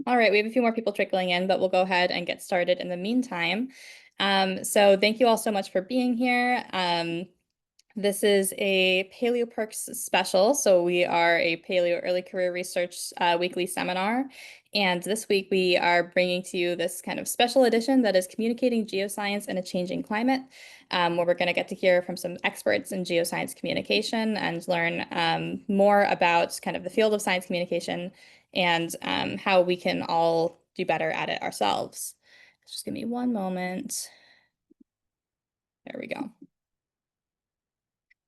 All right, we have a few more people trickling in, but we'll go ahead and get started in the meantime. So thank you all so much for being here. This is a Paleo Perks special. So we are a Paleo Early Career Research weekly seminar. And this week we are bringing to you this kind of special edition that is communicating geoscience in a changing climate, where we're going to get to hear from some experts in geoscience communication and learn more about kind of the field of science communication and how we can all do better at it ourselves. Just give me one moment. There we go.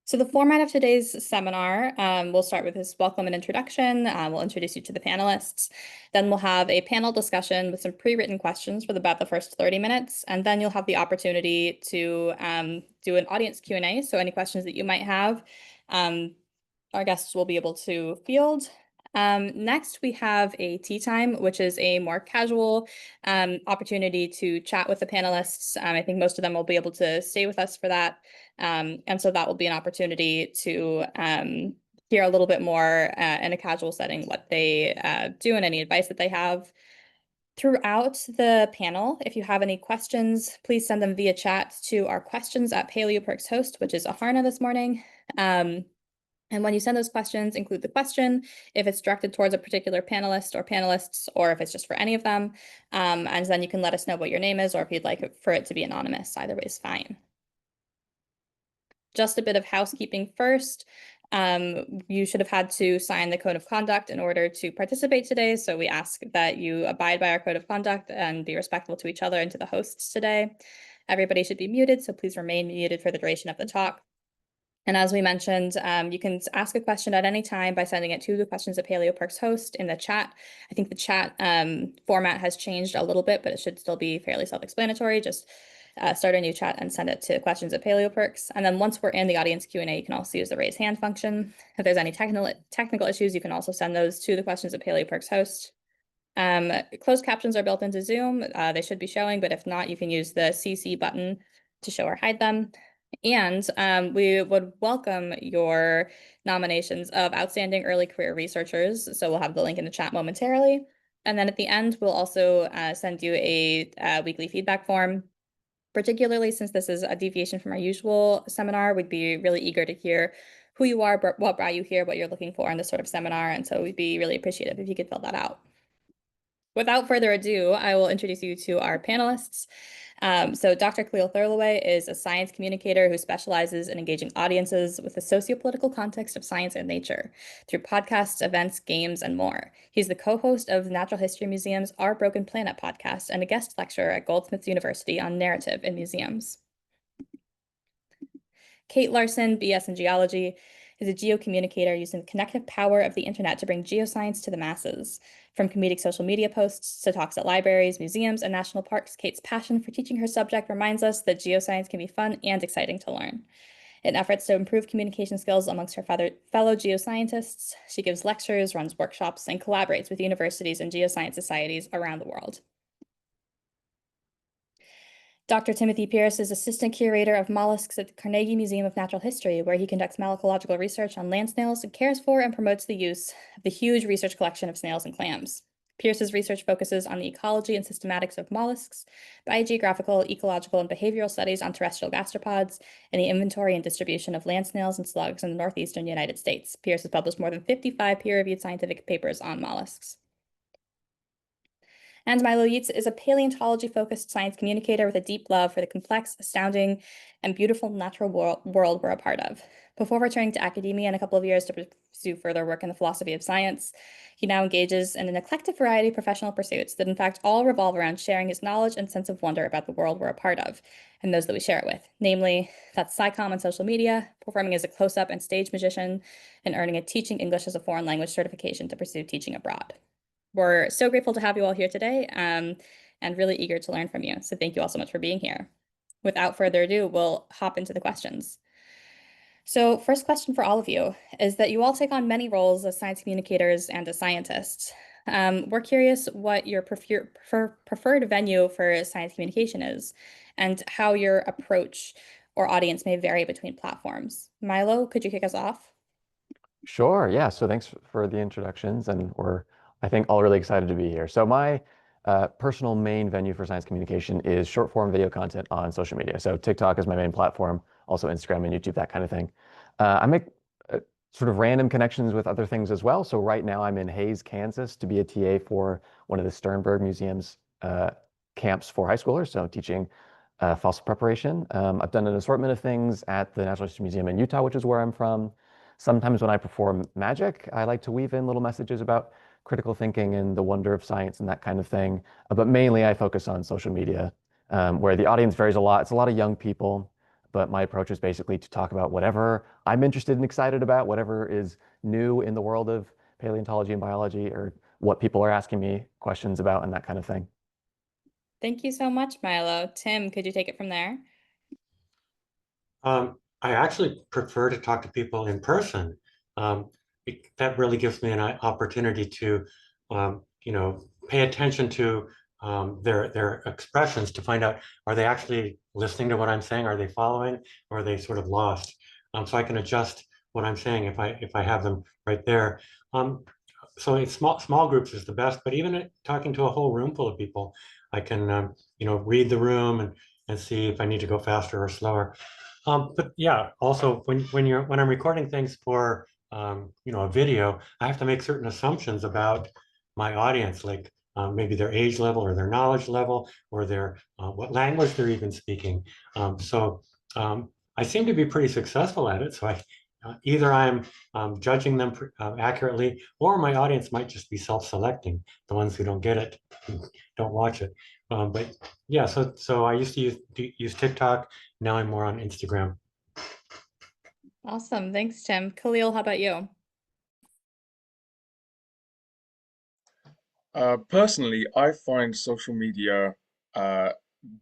So the format of today's seminar, we'll start with this welcome and introduction. We'll introduce you to the panelists. Then we'll have a panel discussion with some pre-written questions for about the first 30 minutes. And then you'll have the opportunity to do an audience Q&A. So any questions that you might have, our guests will be able to field. Next, we have a tea time, which is a more casual opportunity to chat with the panelists. I think most of them will be able to stay with us for that. And so that will be an opportunity to hear a little bit more in a casual setting what they do and any advice that they have. Throughout the panel, if you have any questions, please send them via chat to our questions at PaleoPerks host, which is Aharna this morning. And when you send those questions, include the question, if it's directed towards a particular panelist or panelists, or if it's just for any of them. And then you can let us know what your name is, or if you'd like for it to be anonymous. Either way is fine. Just a bit of housekeeping first. You should have had to sign the code of conduct in order to participate today. So we ask that you abide by our code of conduct and be respectful to each other and to the hosts today. Everybody should be muted, so please remain muted for the duration of the talk. And as we mentioned, you can ask a question at any time by sending it to the questions at PaleoPerks host in the chat. I think the chat format has changed a little bit, but it should still be fairly self-explanatory. Just start a new chat and send it to questions at PaleoPerks. And then once we're in the audience Q&A, you can also use the raise hand function. If there's any technical issues, you can also send those to the questions at PaleoPerks host. Closed captions are built into Zoom. They should be showing, but if not, you can use the CC button to show or hide them. And we would welcome your nominations of outstanding early career researchers. So we'll have the link in the chat momentarily. And then at the end, we'll also send you a weekly feedback form. Particularly since this is a deviation from our usual seminar, we'd be really eager to hear who you are, what brought you here, what you're looking for in this sort of seminar. And so we'd be really appreciative if you could fill that out. Without further ado, I will introduce you to our panelists. So Dr. Khalil Thirlaway is a science communicator who specializes in engaging audiences with the sociopolitical context of science and nature through podcasts, events, games, and more. He's the co-host of Natural History Museum's Our Broken Planet podcast and a guest lecturer at Goldsmiths University on narrative in museums. Cate Larsen, BS in Geology, is a geocommunicator using the connective power of the internet to bring geoscience to the masses. From comedic social media posts to talks at libraries, museums, and national parks, Cate's passion for teaching her subject reminds us that geoscience can be fun and exciting to learn. In efforts to improve communication skills amongst her fellow geoscientists, she gives lectures, runs workshops, and collaborates with universities and geoscience societies around the world. Dr. Timothy Pearce is assistant curator of mollusks at the Carnegie Museum of Natural History, where he conducts malacological research on land snails and cares for and promotes the use of the huge research collection of snails and clams. Pearce's research focuses on the ecology and systematics of mollusks, biogeographical, ecological, and behavioral studies on terrestrial gastropods, and the inventory and distribution of land snails and slugs in the northeastern United States. Pearce has published more than 55 peer-reviewed scientific papers on mollusks. And Milo Yeates is a paleontology-focused science communicator with a deep love for the complex, astounding, and beautiful natural world we're a part of. Before returning to academia in a couple of years to pursue further work in the philosophy of science, he now engages in an eclectic variety of professional pursuits that in fact all revolve around sharing his knowledge and sense of wonder about the world we're a part of, and those that we share it with. Namely, that's SciComm on social media, performing as a close-up and stage magician, and earning a Teaching English as a Foreign Language certification to pursue teaching abroad. We're so grateful to have you all here today and really eager to learn from you. So thank you all so much for being here. Without further ado, we'll hop into the questions. So first question for all of you is that you all take on many roles as science communicators and as scientists. We're curious what your preferred venue for science communication is and how your approach or audience may vary between platforms. Milo, could you kick us off? Sure, yeah. So thanks for the introductions, and we're I think all really excited to be here. So my personal main venue for science communication is short form video content on social media. So TikTok is my main platform, also Instagram and YouTube, that kind of thing. I make sort of random connections with other things as well. So right now I'm in Hays, Kansas to be a TA for one of the Sternberg Museum's camps for high schoolers, so teaching fossil preparation. I've done an assortment of things at the Natural History Museum in Utah, which is where I'm from. Sometimes when I perform magic, I like to weave in little messages about critical thinking and the wonder of science and that kind of thing. But mainly I focus on social media, where the audience varies a lot. It's a lot of young people, but my approach is basically to talk about whatever I'm interested and excited about, whatever is new in the world of paleontology and biology, or what people are asking me questions about and that kind of thing. Thank you so much, Milo. Tim, could you take it from there? I actually prefer to talk to people in person. That really gives me an opportunity to, pay attention to their expressions to find out, are they actually listening to what I'm saying? Are they following, or are they sort of lost? So I can adjust what I'm saying if I have them right there. So in small groups is the best, but even talking to a whole room full of people, I can read the room and see if I need to go faster or slower. But yeah, also when I'm recording things for a video, I have to make certain assumptions about my audience, like maybe their age level or their knowledge level or their what language they're even speaking. So I seem to be pretty successful at it. So either I'm judging them accurately, or my audience might just be self-selecting. The ones who don't get it don't watch it. But yeah, so I used to use TikTok. Now I'm more on Instagram. Awesome. Thanks, Tim. Khalil, how about you? Personally, I find social media uh,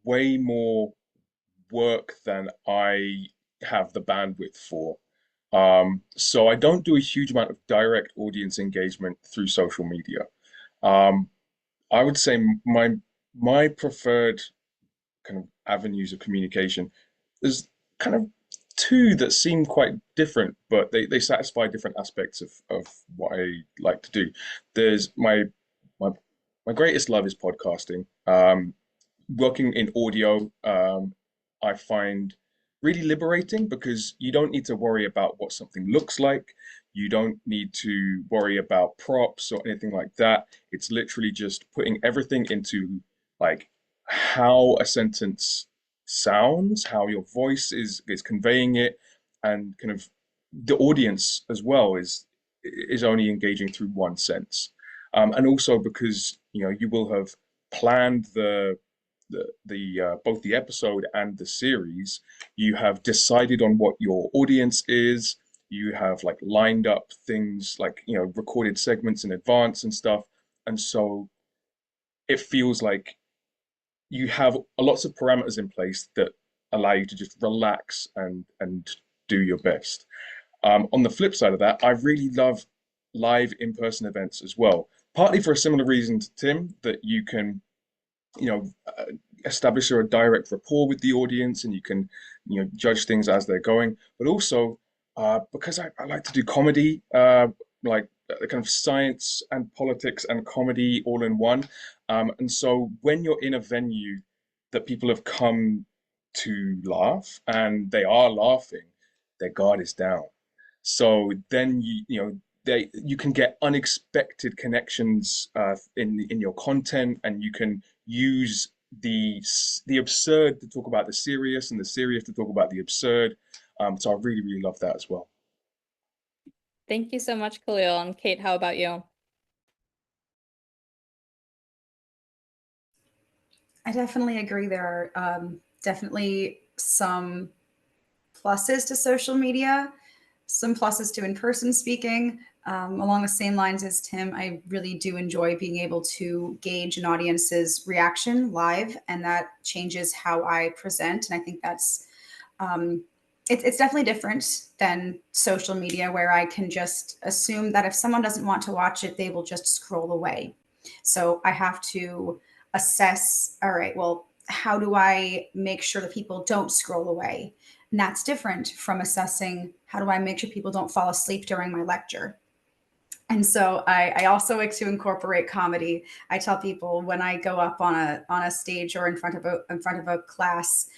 way more work than I have the bandwidth for. So I don't do a huge amount of direct audience engagement through social media. Um, I would say my preferred kind of avenues of communication, there's kind of two that seem quite different, but they satisfy different aspects of what I like to do. There's my my greatest love is podcasting. Working in audio, I find really liberating because you don't need to worry about what something looks like. You don't need to worry about props or anything like that. It's literally just putting everything into like how a sentence sounds, how your voice is conveying it, and kind of the audience as well is only engaging through one sense. And also because you will have planned the both the episode and the series, you have decided on what your audience is. You have like lined up things like recorded segments in advance and stuff, and so it feels like you have lots of parameters in place that allow you to just relax and do your best. On the flip side of that, I really love live in-person events as well. Partly for a similar reason to Tim, that you can, you know, uh, establish a direct rapport with the audience, and you can, judge things as they're going. But also, because I like to do comedy, like kind of science and politics and comedy all in one. And so when you're in a venue that people have come to laugh and they are laughing, their guard is down. So then you can get unexpected connections in your content, and you can use the absurd to talk about the serious, and the serious to talk about the absurd. So I really, really love that as well. Thank you so much, Khalil. And Kate, how about you? I definitely agree. There are definitely some pluses to social media, some pluses to in-person speaking. Along the same lines as Tim, I really do enjoy being able to gauge an audience's reaction live, and that changes how I present. And I think that's it's definitely different than social media, where I can just assume that if someone doesn't want to watch it, they will just scroll away. So I have to assess, all right, well, how do I make sure that people don't scroll away? And that's different from assessing, how do I make sure people don't fall asleep during my lecture? And so I also like to incorporate comedy. I tell people when I go up on a stage or in front of a class,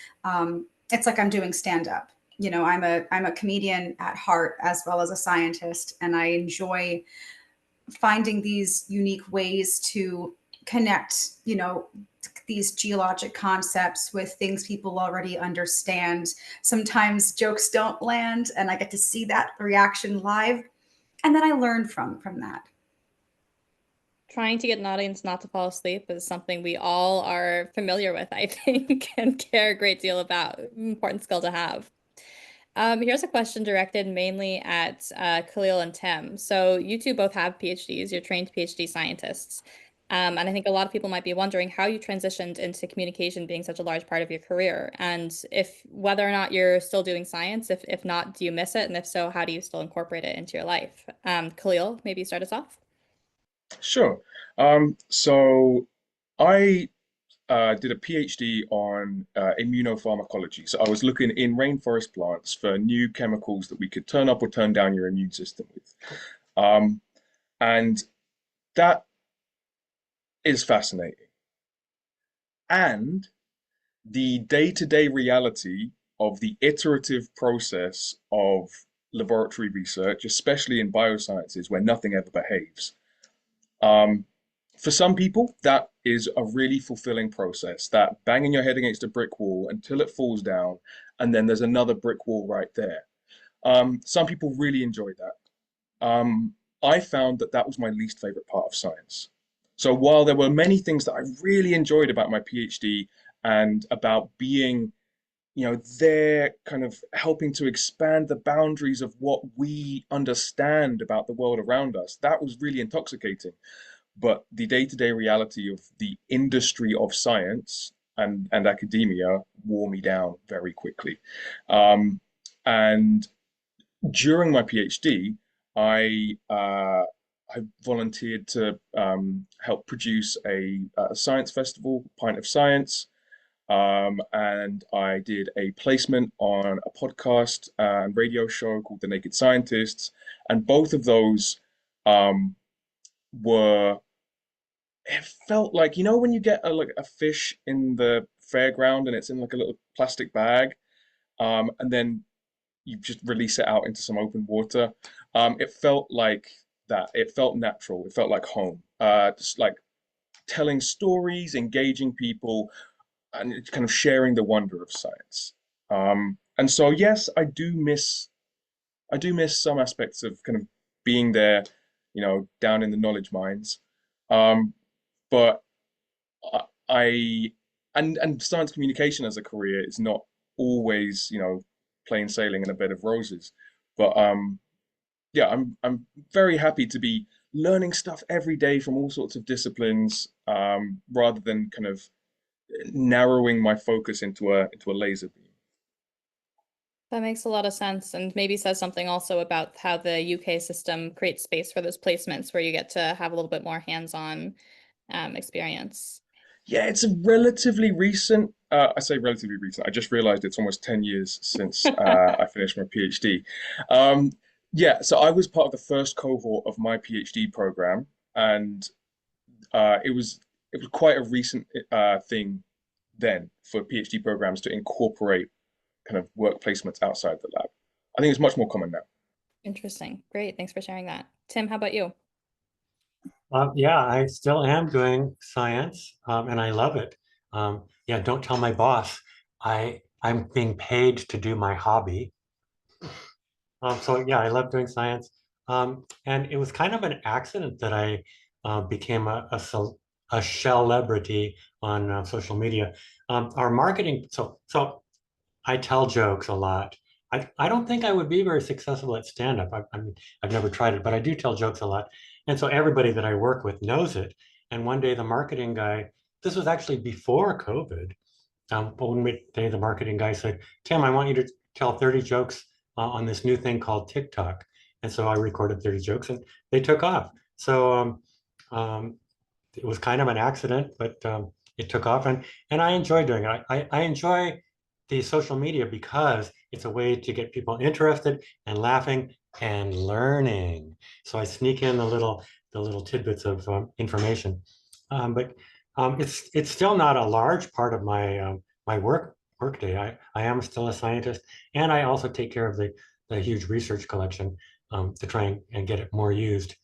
it's like I'm doing stand up. You know, I'm a comedian at heart as well as a scientist, and I enjoy finding these unique ways to connect, you know, these geologic concepts with things people already understand. Sometimes jokes don't land, and I get to see that reaction live, and then I learn from that. Trying to get an audience not to fall asleep is something we all are familiar with, I think, and care a great deal about. Important skill to have. Here's a question directed mainly at Khalil and Tim. So you two both have PhDs, you're trained PhD scientists. And I think a lot of people might be wondering how you transitioned into communication being such a large part of your career, and if whether or not you're still doing science, if not, do you miss it? And if so, how do you still incorporate it into your life? Khalil, maybe start us off. Sure. So I did a PhD on immunopharmacology. So I was looking in rainforest plants for new chemicals that we could turn up or turn down your immune system with. Um, and that is fascinating. And the day-to-day reality of the iterative process of laboratory research, especially in biosciences where nothing ever behaves. Um, for some people, that is a really fulfilling process, that banging your head against a brick wall until it falls down, and then there's another brick wall right there. Some people really enjoy that. I found that that was my least favorite part of science. So while there were many things that I really enjoyed about my PhD and about being, you know, there kind of helping to expand the boundaries of what we understand about the world around us, that was really intoxicating. But the day-to-day reality of the industry of science and academia wore me down very quickly. And during my PhD, I volunteered to help produce a science festival, Pint of Science, and I did a placement on a podcast and radio show called The Naked Scientists, and both of those um, were. It felt like, you know, when you get like a fish in the fairground and it's in like a little plastic bag, and then you just release it out into some open water. It felt like that. It felt natural. It felt like home. Just like telling stories, engaging people, and kind of sharing the wonder of science. And so, yes, I do miss some aspects of kind of being there, you know, down in the knowledge mines. Um, but I and science communication as a career is not always, you know, plain sailing in a bed of roses. But yeah, I'm very happy to be learning stuff every day from all sorts of disciplines, rather than kind of narrowing my focus into a laser beam. That makes a lot of sense, and maybe says something also about how the UK system creates space for those placements where you get to have a little bit more hands-on experience. Yeah, it's a relatively recent. I say relatively recent. I just realized it's almost 10 years since I finished my PhD. Um, yeah, so I was part of the first cohort of my PhD program, and it was quite a recent thing then for PhD programs to incorporate kind of work placements outside the lab. I think it's much more common now. Interesting. Great. Thanks for sharing that. Tim, how about you? Yeah, I still am doing science, and I love it. Yeah, don't tell my boss. I'm being paid to do my hobby. So yeah, I love doing science. And it was kind of an accident that I became a celebrity on social media. Our marketing, so I tell jokes a lot. I don't think I would be very successful at stand-up. I mean, I've never tried it, but I do tell jokes a lot. And so everybody that I work with knows it. And one day the marketing guy, this was actually before COVID, but one day the marketing guy said, Tim, I want you to tell 30 jokes on this new thing called TikTok. And so I recorded 30 jokes and they took off. So it was kind of an accident, but it took off, and I enjoy doing it. I enjoy the social media because it's a way to get people interested and laughing and learning. So I sneak in the little tidbits of information, but it's still not a large part of my my workday. I am still a scientist, and I also take care of the huge research collection to try and get it more used.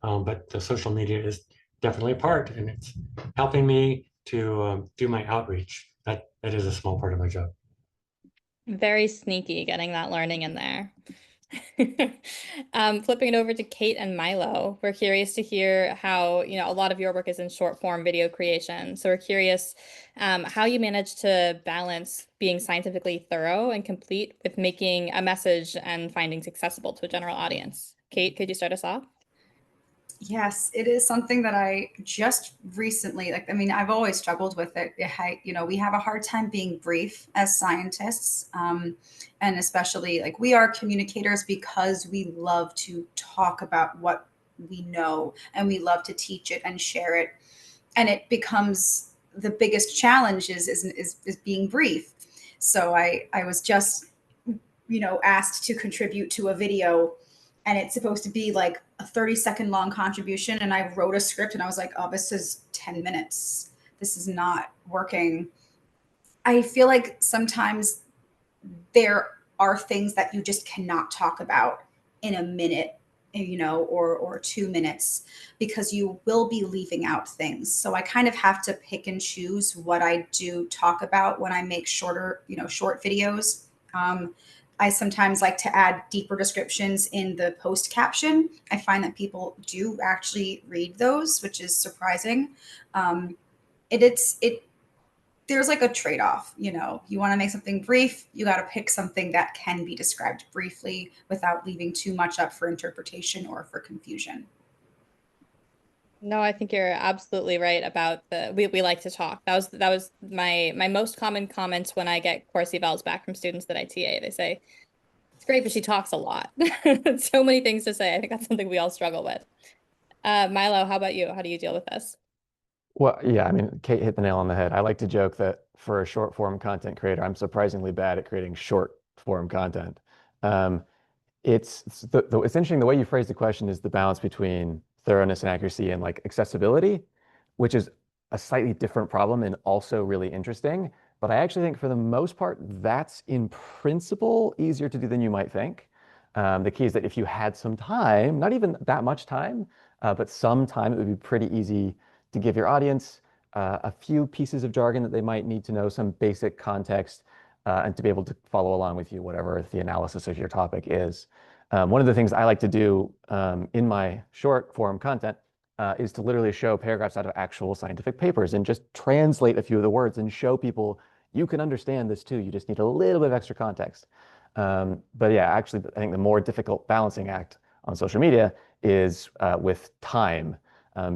But the social media is definitely a part, and it's helping me to do my outreach. That is a small part of my job. Very sneaky getting that learning in there. Flipping it over to Cate and Milo, we're curious to hear how, a lot of your work is in short form video creation. So we're curious how you manage to balance being scientifically thorough and complete with making a message and findings accessible to a general audience. Cate, could you start us off? Yes, it is something that I just recently, I've always struggled with it. We have a hard time being brief as scientists. And especially we are communicators because we love to talk about what we know and we love to teach it and share it. And it becomes the biggest challenge is being brief. So I was just, asked to contribute to a video, and it's supposed to be like a 30-second long contribution. And I wrote a script and I was like, oh, this is 10 minutes. This is not working. I feel like sometimes there are things that you just cannot talk about in a minute, or 2 minutes, because you will be leaving out things. So I kind of have to pick and choose what I do talk about when I make short videos. I sometimes like to add deeper descriptions in the post caption. I find that people do actually read those, which is surprising. There's like a trade-off. You want to make something brief, you got to pick something that can be described briefly without leaving too much up for interpretation or for confusion. No, I think you're absolutely right about we like to talk. That was my most common comments when I get course evals back from students that I TA. They say, it's great, but she talks a lot. So many things to say. I think that's something we all struggle with. Milo, how about you? How do you deal with this? Well, yeah, I mean, Cate hit the nail on the head. I like to joke that for a short form content creator, I'm surprisingly bad at creating short form content. It's interesting, the way you phrase the question is the balance between thoroughness and accuracy and accessibility, which is a slightly different problem and also really interesting. But I actually think for the most part, that's in principle easier to do than you might think. The key is that if you had some time, not even that much time, but some time, it would be pretty easy to give your audience a few pieces of jargon that they might need to know, some basic context, and to be able to follow along with you, whatever the analysis of your topic is. One of the things I like to do in my short form content is to literally show paragraphs out of actual scientific papers and just translate a few of the words and show people you can understand this too. You just need a little bit of extra context. But yeah, actually, I think the more difficult balancing act on social media is with time,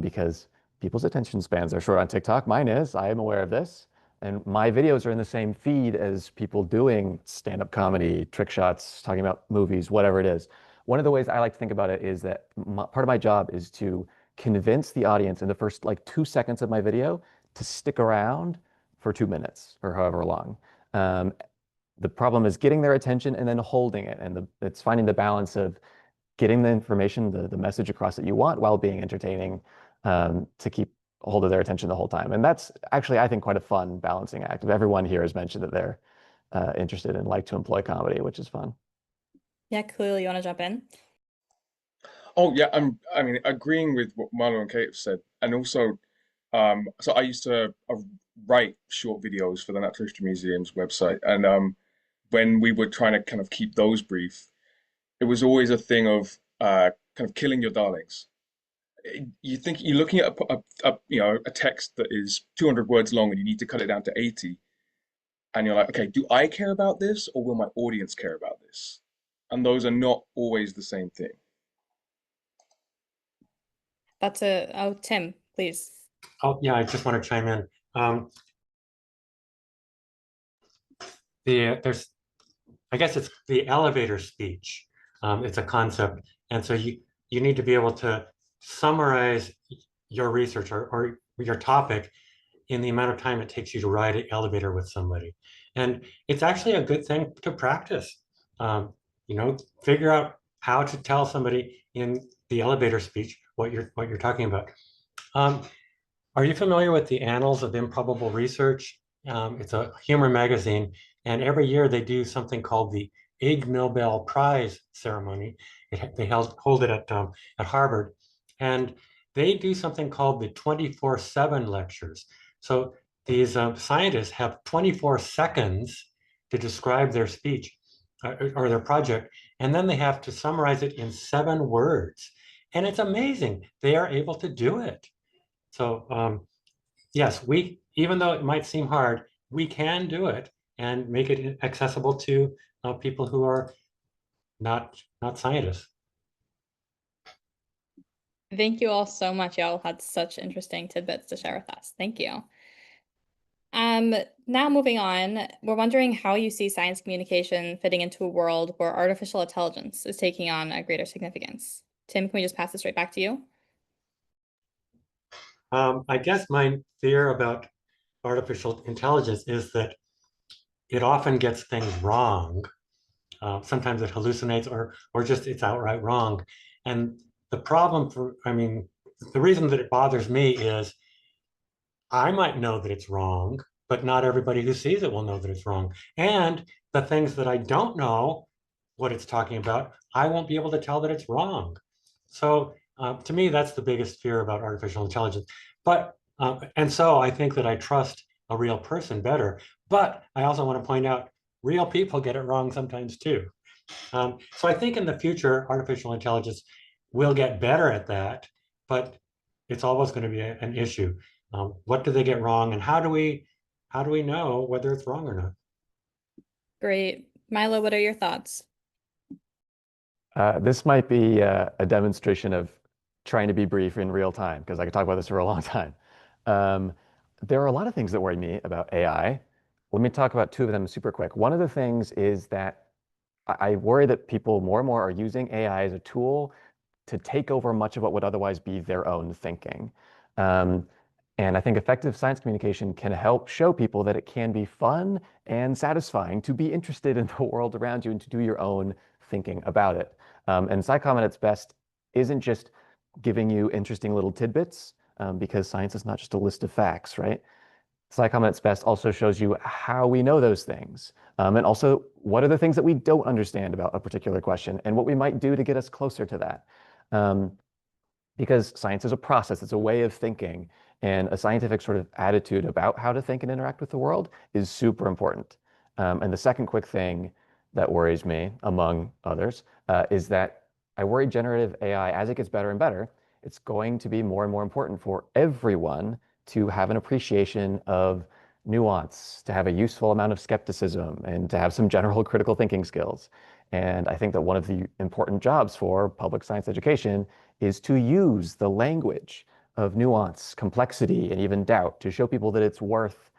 because people's attention spans are short on TikTok. Mine is, I am aware of this. And my videos are in the same feed as people doing stand-up comedy, trick shots, talking about movies, whatever it is. One of the ways I like to think about it is that part of my job is to convince the audience in the first 2 seconds of my video to stick around for 2 minutes or however long. The problem is getting their attention and then holding it. And it's finding the balance of getting the information, the message across that you want while being entertaining, to keep hold of their attention the whole time. And that's actually, I think, quite a fun balancing act. Everyone here has mentioned that they're interested and like to employ comedy, which is fun. Yeah, Khalil, you want to jump in? Oh yeah, agreeing with what Milo and Cate have said, and also, so I used to write short videos for the Natural History Museum's website, and when we were trying to kind of keep those brief, it was always a thing of kind of killing your darlings. You think you're looking at a text that is 200 words long and you need to cut it down to 80, and you're like, okay, do I care about this or will my audience care about this? And those are not always the same thing. Tim, please. Oh yeah, I just want to chime in. I guess it's the elevator speech. It's a concept, and so you need to be able to summarize your research or your topic in the amount of time it takes you to ride an elevator with somebody. And it's actually a good thing to practice. Figure out how to tell somebody in the elevator speech what you're talking about. Are you familiar with the Annals of Improbable Research? It's a humor magazine, and every year they do something called the Ig Nobel Prize ceremony. They hold it at Harvard, and they do something called the 24/7 lectures. So these scientists have 24 seconds to describe their speech or their project, and then they have to summarize it in 7 words. And it's amazing. They are able to do it. So yes, even though it might seem hard, we can do it and make it accessible to people who are not scientists. Thank you all so much. Y'all had such interesting tidbits to share with us. Thank you. Now moving on, we're wondering how you see science communication fitting into a world where artificial intelligence is taking on a greater significance. Tim, can we just pass this right back to you? I guess my fear about artificial intelligence is that it often gets things wrong. Sometimes it hallucinates or just it's outright wrong. And the problem the reason that it bothers me is I might know that it's wrong, but not everybody who sees it will know that it's wrong. And the things that I don't know what it's talking about, I won't be able to tell that it's wrong. So to me, that's the biggest fear about artificial intelligence. And so I think that I trust a real person better. But I also want to point out, real people get it wrong sometimes too. So I think in the future, artificial intelligence will get better at that, but it's always going to be an issue. What do they get wrong, and how do we know whether it's wrong or not? Great. Milo, what are your thoughts? This might be a demonstration of trying to be brief in real time, because I could talk about this for a long time. There are a lot of things that worry me about AI. Let me talk about 2 of them super quick. One of the things is that I worry that people more and more are using AI as a tool to take over much of what would otherwise be their own thinking. And I think effective science communication can help show people that it can be fun and satisfying to be interested in the world around you and to do your own thinking about it. And SciComm at its best isn't just giving you interesting little tidbits, because science is not just a list of facts, right? SciComm at its best also shows you how we know those things, and also what are the things that we don't understand about a particular question and what we might do to get us closer to that. Because science is a process, it's a way of thinking, and a scientific sort of attitude about how to think and interact with the world is super important. And the second quick thing that worries me, among others, is that I worry generative AI, as it gets better and better, it's going to be more and more important for everyone to have an appreciation of nuance, to have a useful amount of skepticism, and to have some general critical thinking skills. And I think that one of the important jobs for public science education is to use the language of nuance, complexity, and even doubt to show people that it's worth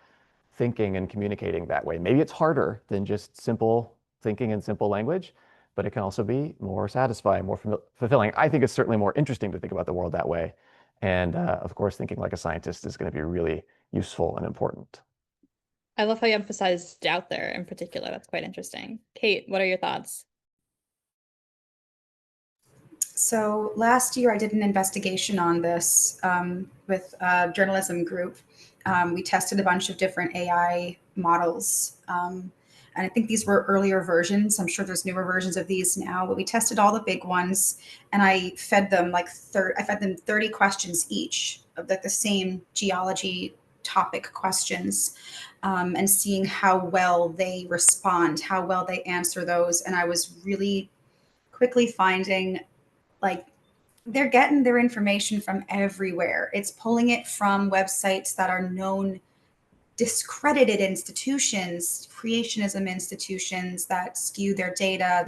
thinking and communicating that way. Maybe it's harder than just simple thinking and simple language, but it can also be more satisfying, more fulfilling. I think it's certainly more interesting to think about the world that way. And of course, thinking like a scientist is going to be really useful and important. I love how you emphasized doubt there in particular. That's quite interesting. Cate, what are your thoughts? So last year I did an investigation on this with a journalism group. We tested a bunch of different AI models. And I think these were earlier versions. I'm sure there's newer versions of these now, but we tested all the big ones, and I fed them I fed them 30 questions each of the same geology topic questions, and seeing how well they respond, how well they answer those. And I was really quickly finding, like, they're getting their information from everywhere. It's pulling it from websites that are known discredited institutions, creationism institutions that skew their data.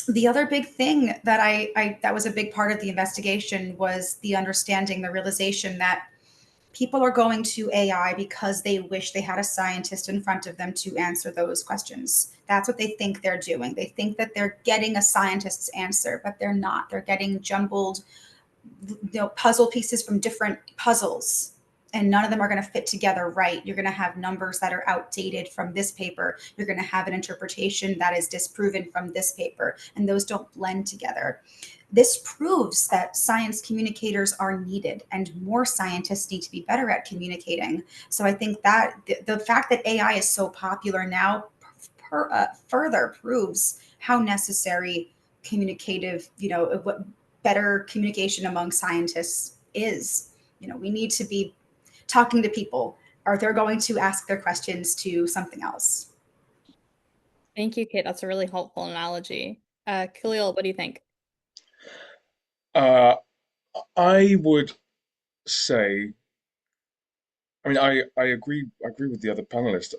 The other big thing that that was a big part of the investigation was the understanding, the realization that people are going to AI because they wish they had a scientist in front of them to answer those questions. That's what they think they're doing. They think that they're getting a scientist's answer, but they're not. They're getting jumbled, puzzle pieces from different puzzles. and none of them are going to fit together right. You're going to have numbers that are outdated from this paper. You're going to have an interpretation that is disproven from this paper, and those don't blend together. This proves that science communicators are needed, and more scientists need to be better at communicating. So I think that the fact that AI is so popular now further proves how necessary communicative, what better communication among scientists is. We need to be talking to people, or they're going to ask their questions to something else. Thank you, Kate. That's a really helpful analogy. Khalil, what do you think? I would say, I mean, I agree with the other panelists.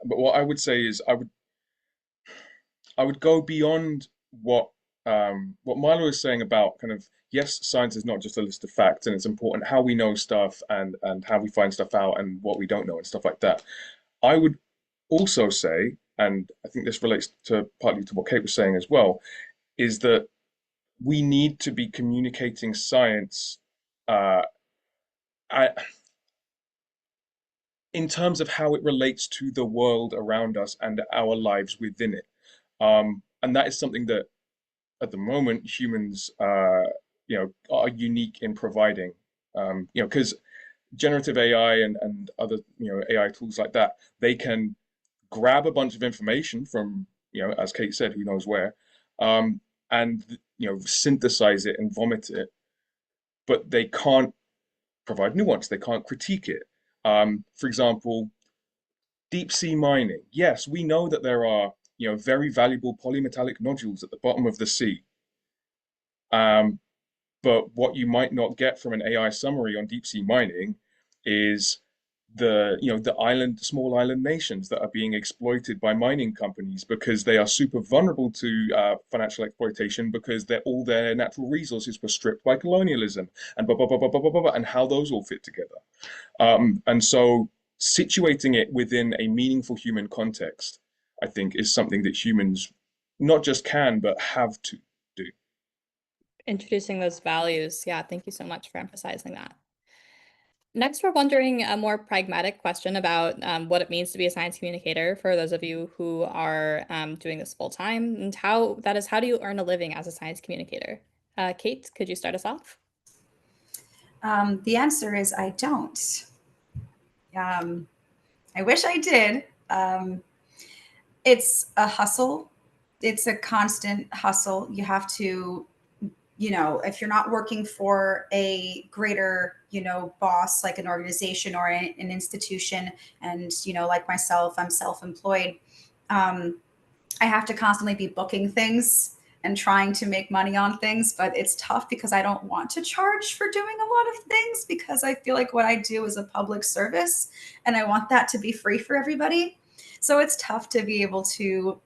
But what I would say is I would go beyond what Milo is saying about kind of, yes, science is not just a list of facts, and it's important how we know stuff and how we find stuff out and what we don't know and stuff like that. I would also say, and I think this relates to partly to what Kate was saying as well, is that we need to be communicating science uh, in terms of how it relates to the world around us and our lives within it. And that is something that at the moment humans are unique in providing. Because generative AI and other AI tools like that, they can grab a bunch of information from, as Kate said, who knows where, and synthesize it and vomit it, but they can't provide nuance. They can't critique it. For example, deep sea mining. Yes, we know that there are very valuable polymetallic nodules at the bottom of the sea. But what you might not get from an AI summary on deep sea mining is the small island nations that are being exploited by mining companies because they are super vulnerable to financial exploitation because all their natural resources were stripped by colonialism and blah, blah, blah, blah, blah, blah, blah, and how those all fit together. And so situating it within a meaningful human context, I think, is something that humans not just can, but have to do. Introducing those values. Yeah, thank you so much for emphasizing that. Next, we're wondering a more pragmatic question about what it means to be a science communicator for those of you who are doing this full time, and how do you earn a living as a science communicator? Kate, could you start us off? The answer is I don't. I wish I did. It's a hustle. It's a constant hustle. You have to, if you're not working for a greater, boss, like an organization or an institution, and, like myself, I'm self-employed. I have to constantly be booking things and trying to make money on things, but it's tough because I don't want to charge for doing a lot of things because I feel like what I do is a public service and I want that to be free for everybody. So it's tough to be able to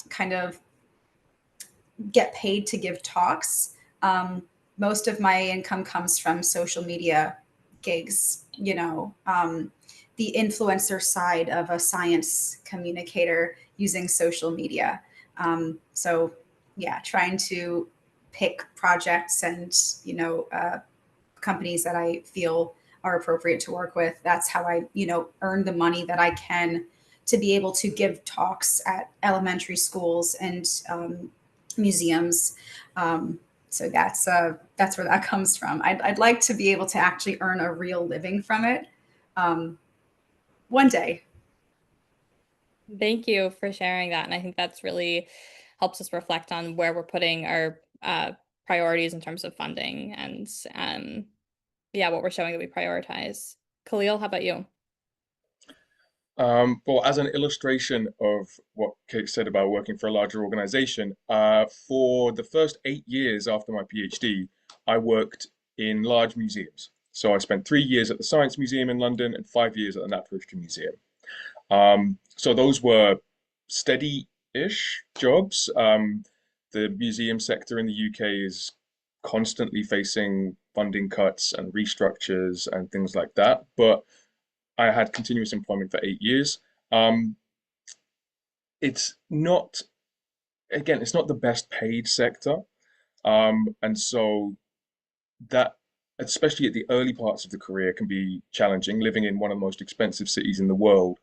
kind of get paid to give talks. Most of my income comes from social media gigs, the influencer side of a science communicator using social media. So yeah, trying to pick projects and, companies that I feel are appropriate to work with. That's how I, earn the money that I can to be able to give talks at elementary schools and museums. So that's where that comes from. I'd like to be able to actually earn a real living from it one day. Thank you for sharing that. And I think that's really helps us reflect on where we're putting our priorities in terms of funding and what we're showing that we prioritize. Khalil, how about you? Well, as an illustration of what Kate said about working for a larger organization, for the first 8 years after my PhD, I worked in large museums. So I spent 3 years at the Science Museum in London and 5 years at the Natural History Museum. So those were steady-ish jobs. The museum sector in the UK is constantly facing funding cuts and restructures and things like that. But I had continuous employment for 8 years. It's not, it's not the best paid sector. And so that especially at the early parts of the career, can be challenging. Living in one of the most expensive cities in the world,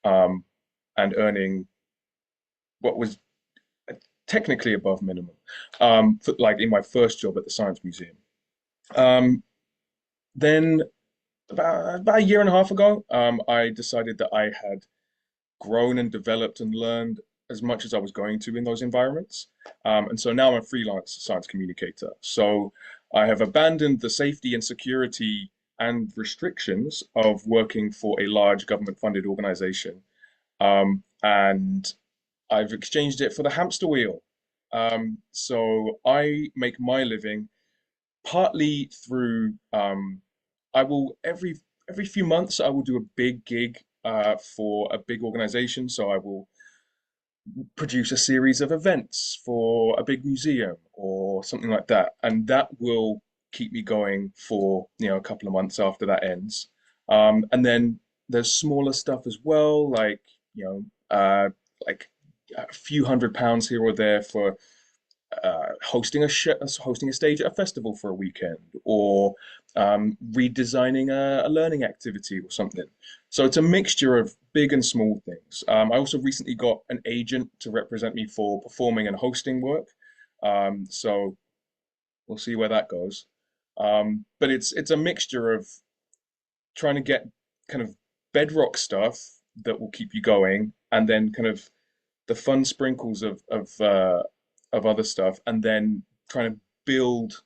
and earning what was technically above minimum, for, like in my first job at the Science Museum. Then about a year and a half ago, I decided that I had grown and developed and learned as much as I was going to in those environments. And so now I'm a freelance science communicator. So I have abandoned the safety and security and restrictions of working for a large government-funded organization. And I've exchanged it for the hamster wheel. So I make my living partly through I will every few months I will do a big gig for a big organization. So I will produce a series of events for a big museum or something like that, and that will keep me going for a couple of months after that ends. And then there's smaller stuff as well, like like a few £100 here or there for hosting a stage at a festival for a weekend, or redesigning a learning activity or something. So it's a mixture of big and small things. I also recently got an agent to represent me for performing and hosting work. So we'll see where that goes. But it's a mixture of trying to get kind of bedrock stuff that will keep you going, and then kind of the fun sprinkles of other stuff, and then trying to build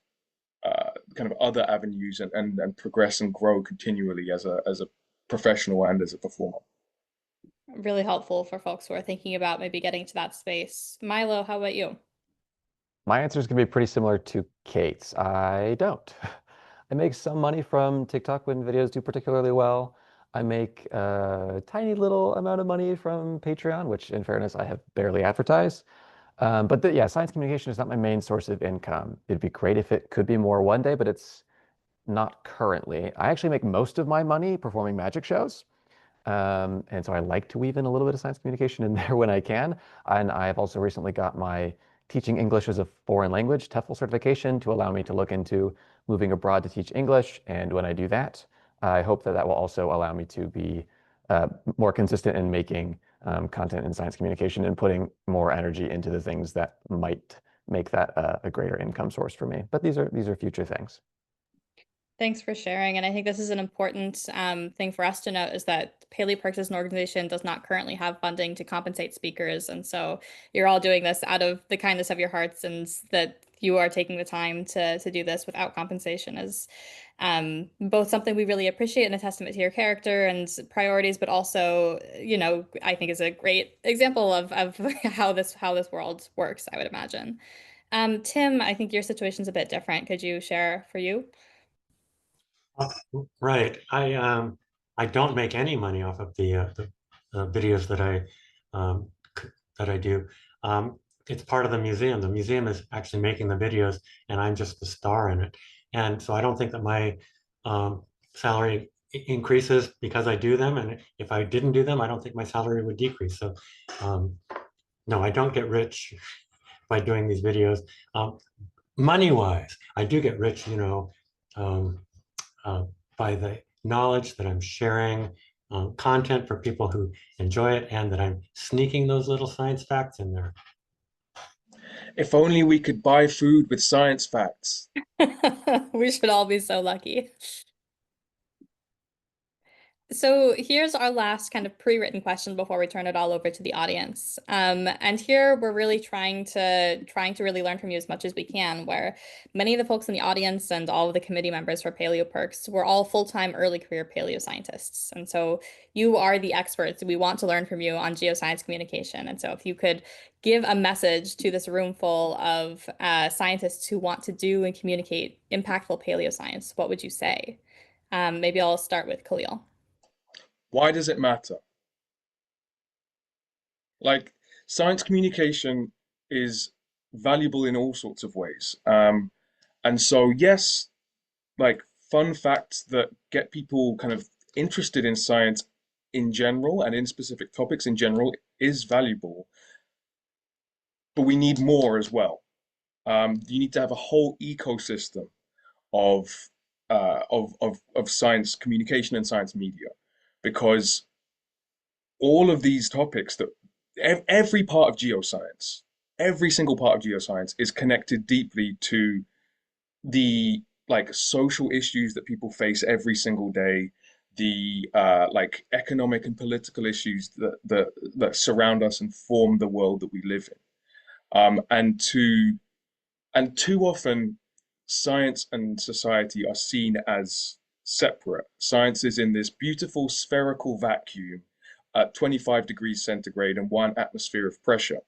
kind of other avenues and progress and grow continually as a professional and as a performer. Really helpful for folks who are thinking about maybe getting to that space. Milo, how about you? My answer is going to be pretty similar to Kate's. I don't. I make some money from TikTok when videos do particularly well. I make a tiny little amount of money from Patreon, which in fairness, I have barely advertised. But yeah, science communication is not my main source of income. It'd be great if it could be more one day, but it's not currently. I actually make most of my money performing magic shows. And so I like to weave in a little bit of science communication in there when I can. And I've also recently got my teaching English as a foreign language TEFL certification to allow me to look into moving abroad to teach English. And when I do that, I hope that that will also allow me to be more consistent in making content in science communication and putting more energy into the things that might make that a greater income source for me. But these are future things. Thanks for sharing. And I think this is an important thing for us to note, is that PERCS as an organization does not currently have funding to compensate speakers. And so you're all doing this out of the kindness of your hearts, and that you are taking the time to do this without compensation is both something we really appreciate and a testament to your character and priorities, but also, I think is a great example of how this world works, I would imagine. Tim, I think your situation's a bit different. Could you share for you? Right. I don't make any money off of the videos um, that I do. It's part of the museum. The museum is actually making the videos, and I'm just the star in it. And so I don't think that my salary increases because I do them. And if I didn't do them, I don't think my salary would decrease. So no, I don't get rich by doing these videos. Money-wise, I do get rich, by the knowledge that I'm sharing content for people who enjoy it, and that I'm sneaking those little science facts in there. If only we could buy food with science facts. We should all be so lucky. So here's our last kind of pre-written question before we turn it all over to the audience. And here we're really trying to really learn from you as much as we can, where many of the folks in the audience and all of the committee members for PaleoPercs were all full-time early career paleoscientists. And so you are the experts. We want to learn from you on geoscience communication. And so if you could give a message to this room full of scientists who want to do and communicate impactful paleoscience, what would you say? Maybe I'll start with Khalil. Why does it matter? Like, science communication is valuable in all sorts of ways. And so, yes, like fun facts that get people kind of interested in science in general and in specific topics in general is valuable. But we need more as well. You need to have a whole ecosystem of of science communication and science media, because all of these topics that every part of geoscience, every single part of geoscience is connected deeply to the like social issues that people face every single day, the like economic and political issues that surround us and form the world that we live in. And too often, science and society are seen as separate. Science is in this beautiful spherical vacuum at 25 degrees centigrade and 1 atmosphere of pressure.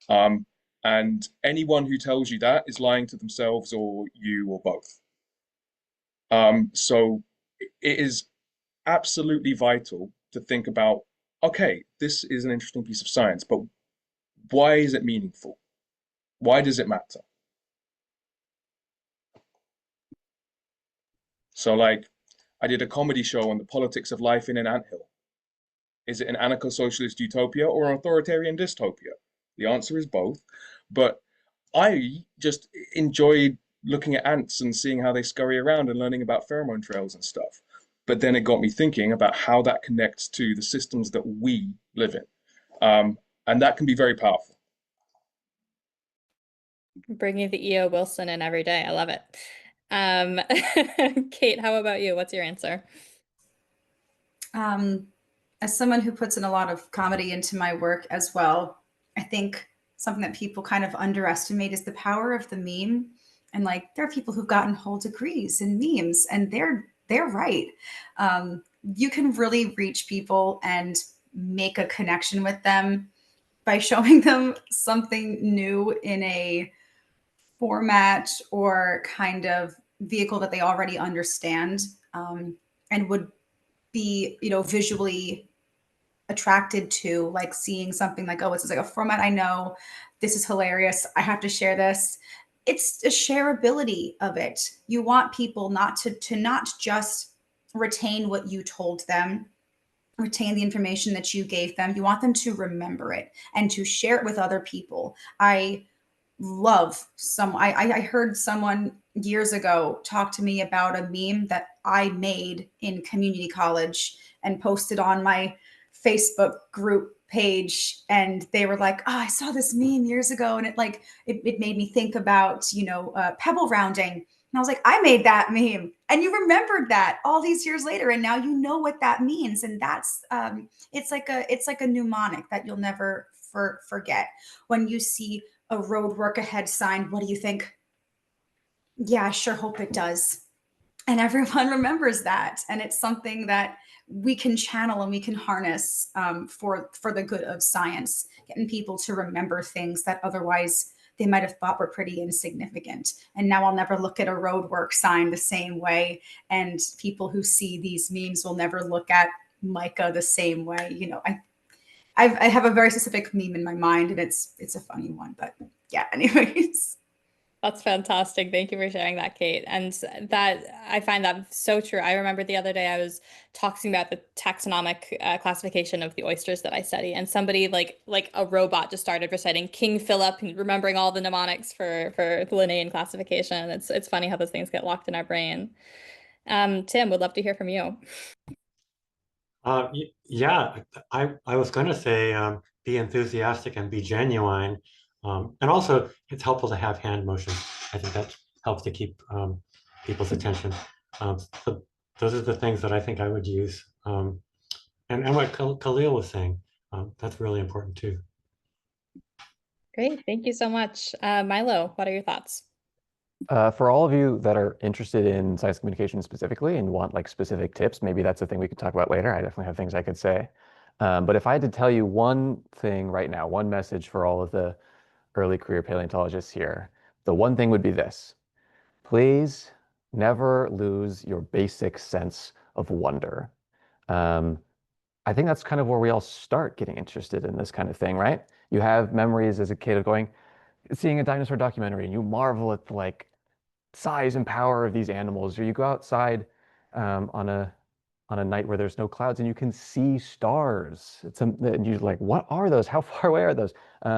And anyone who tells you that is lying to themselves or you or both. So it is absolutely vital to think about, okay, this is an interesting piece of science, but why is it meaningful? Why does it matter? So like, I did a comedy show on the politics of life in an anthill. Is it an anarcho-socialist utopia or an authoritarian dystopia? The answer is both. But I just enjoyed looking at ants and seeing how they scurry around and learning about pheromone trails and stuff. But then it got me thinking about how that connects to the systems that we live in. And that can be very powerful. Bringing the E.O. Wilson in every day. I love it. Cate, how about you? What's your answer? As someone who puts in a lot of comedy into my work as well, I think something that people kind of underestimate is the power of the meme. And like, there are people who've gotten whole degrees in memes, and they're right. You can really reach people and make a connection with them by showing them something new in a format or kind of vehicle that they already understand, and would be, visually attracted to, like seeing something like, oh, it's like a format I know, this is hilarious, I have to share this. It's a shareability of it. You want people not to not just retain what you told them, retain the information that you gave them. You want them to remember it and to share it with other people. I heard someone years ago talk to me about a meme that I made in community college and posted on my Facebook group page, and they were like, oh, I saw this meme years ago, and it made me think about pebble rounding. And I was like, I made that meme, and you remembered that all these years later, and now you know what that means. And that's it's like a mnemonic that you'll never forget. When you see a road work ahead sign, what do you think? Yeah, I sure hope it does. And everyone remembers that, and it's something that we can channel and we can harness for the good of science, getting people to remember things that otherwise they might have thought were pretty insignificant. And now I'll never look at a roadwork sign the same way, and people who see these memes will never look at Micah the same way. I have a very specific meme in my mind, and it's a funny one, but yeah, anyways. That's fantastic. Thank you for sharing that, Cate. And that I find that so true. I remember the other day I was talking about the taxonomic classification of the oysters that I study, and somebody like a robot just started reciting King Philip and remembering all the mnemonics for Linnaean classification. It's funny how those things get locked in our brain. Tim, would love to hear from you. Yeah, I was going to say be enthusiastic and be genuine. And also, it's helpful to have hand motions. I think that helps to keep people's attention. So those are the things that I think I would use. And what Khalil was saying, that's really important too. Great. Thank you so much. Milo, what are your thoughts? For all of you that are interested in science communication specifically and want like specific tips, maybe that's a thing we could talk about later. I definitely have things I could say. But if I had to tell you one thing right now, one message for all of the early career paleontologists here, the one thing would be this: please never lose your basic sense of wonder. I think that's kind of where we all start getting interested in this kind of thing, right? You have memories as a kid of seeing a dinosaur documentary, and you marvel at the like size and power of these animals, or you go outside on a night where there's no clouds and you can see stars. And you're like, what are those? How far away are those?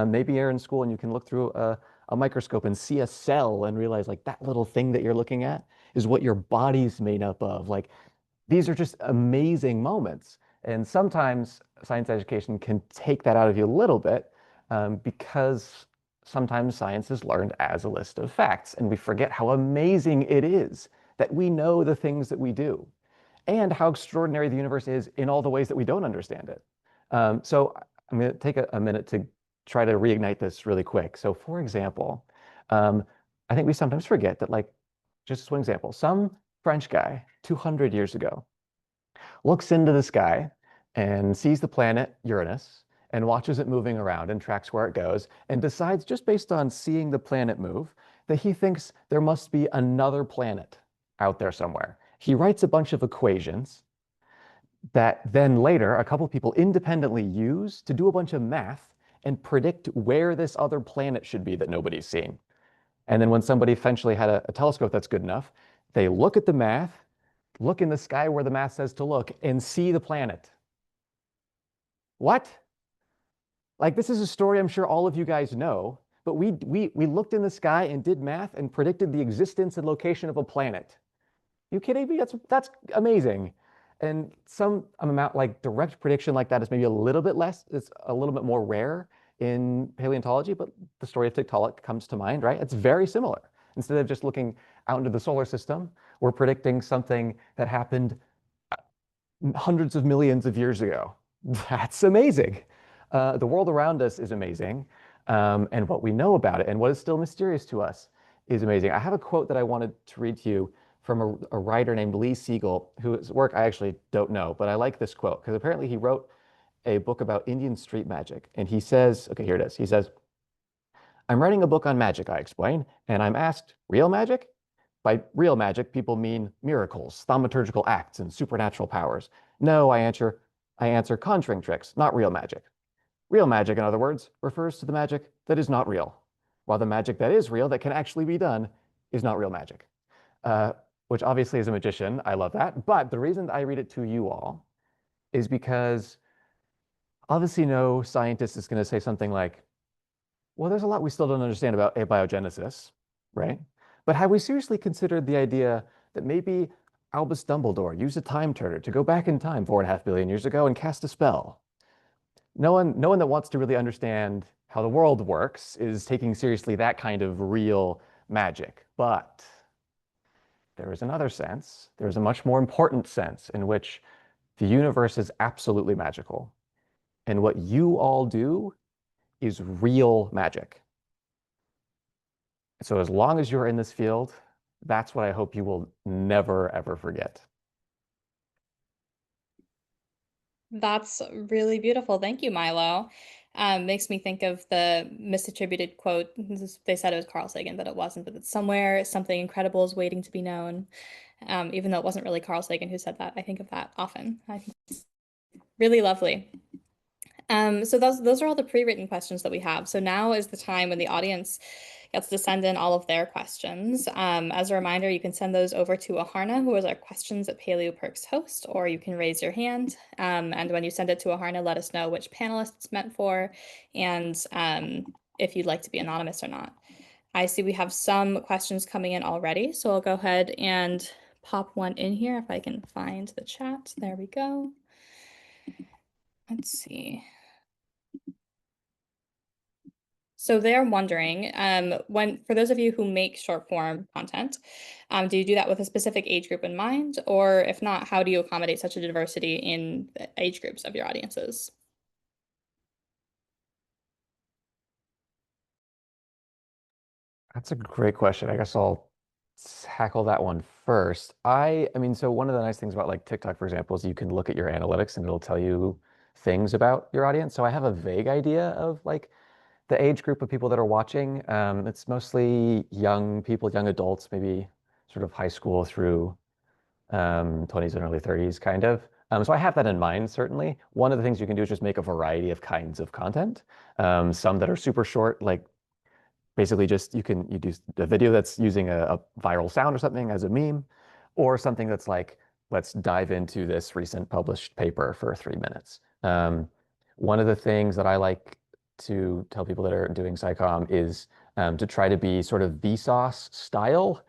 Maybe you're in school and you can look through a microscope and see a cell and realize like that little thing that you're looking at is what your body's made up of. Like, these are just amazing moments. And sometimes science education can take that out of you a little bit, because sometimes science is learned as a list of facts, and we forget how amazing it is that we know the things that we do, and how extraordinary the universe is in all the ways that we don't understand it. So I'm going to take a minute to try to reignite this really quick. So for example, I think we sometimes forget that, like, just as one example, some French guy 200 years ago looks into the sky and sees the planet Uranus and watches it moving around and tracks where it goes, and decides, just based on seeing the planet move, that he thinks there must be another planet out there somewhere. He writes a bunch of equations that then later a couple people independently use to do a bunch of math and predict where this other planet should be that nobody's seen. And then when somebody eventually had a telescope that's good enough, they look at the math, look in the sky where the math says to look, and see the planet. What? Like, this is a story I'm sure all of you guys know, but we looked in the sky and did math and predicted the existence and location of a planet. You kidding me? That's amazing. And some amount, like direct prediction like that, is maybe a little bit less, it's a little bit more rare in paleontology, but the story of Tiktaalik comes to mind, right? It's very similar. Instead of just looking out into the solar system, we're predicting something that happened hundreds of millions of years ago. That's amazing. The world around us is amazing, and what we know about it and what is still mysterious to us is amazing. I have a quote that I wanted to read to you from a writer named Lee Siegel, whose work I actually don't know, but I like this quote because apparently he wrote a book about Indian street magic. And he says, okay, here it is. He says, "I'm writing a book on magic," I explain, "and I'm asked, real magic? By real magic, people mean miracles, thaumaturgical acts, and supernatural powers. No, I answer, conjuring tricks, not real magic. Real magic, in other words, refers to the magic that is not real, while the magic that is real, that can actually be done, is not real magic." Which obviously, as a magician, I love that. But the reason I read it to you all is because obviously no scientist is going to say something like, well, there's a lot we still don't understand about abiogenesis, right? But have we seriously considered the idea that maybe Albus Dumbledore used a time turner to go back in time 4.5 billion years ago and cast a spell? No one that wants to really understand how the world works is taking seriously that kind of real magic. But there is another sense, there's a much more important sense in which the universe is absolutely magical. And what you all do is real magic. So as long as you're in this field, that's what I hope you will never, ever forget. That's really beautiful. Thank you, Milo. Makes me think of the misattributed quote. They said it was Carl Sagan, but it wasn't. But it's somewhere something incredible is waiting to be known. Even though it wasn't really Carl Sagan who said that, I think of that often. I think it's really lovely. So those are all the pre-written questions that we have. So now is the time when the audience gets to send in all of their questions. As a reminder, you can send those over to Aharna, who is our questions at PaleoPercs host, or you can raise your hand. And when you send it to Aharna, let us know which panelist it's meant for, and if you'd like to be anonymous or not. I see we have some questions coming in already, so I'll go ahead and pop one in here if I can find the chat. There we go. Let's see. So they're wondering, for those of you who make short form content, do you do that with a specific age group in mind? Or if not, how do you accommodate such a diversity in the age groups of your audiences? That's a great question. I guess I'll tackle that one first. I mean, so one of the nice things about like TikTok, for example, is you can look at your analytics and it'll tell you things about your audience. So I have a vague idea of like the age group of people that are watching. It's mostly young people, young adults, maybe sort of high school through 20s and early 30s, kind of. So I have that in mind, certainly. One of the things you can do is just make a variety of kinds of content. Some that are super short, like basically just you do a video that's using a viral sound or something as a meme, or something that's like, let's dive into this recent published paper for 3 minutes. One of the things that I like to tell people that are doing SciComm is to try to be sort of Vsauce style.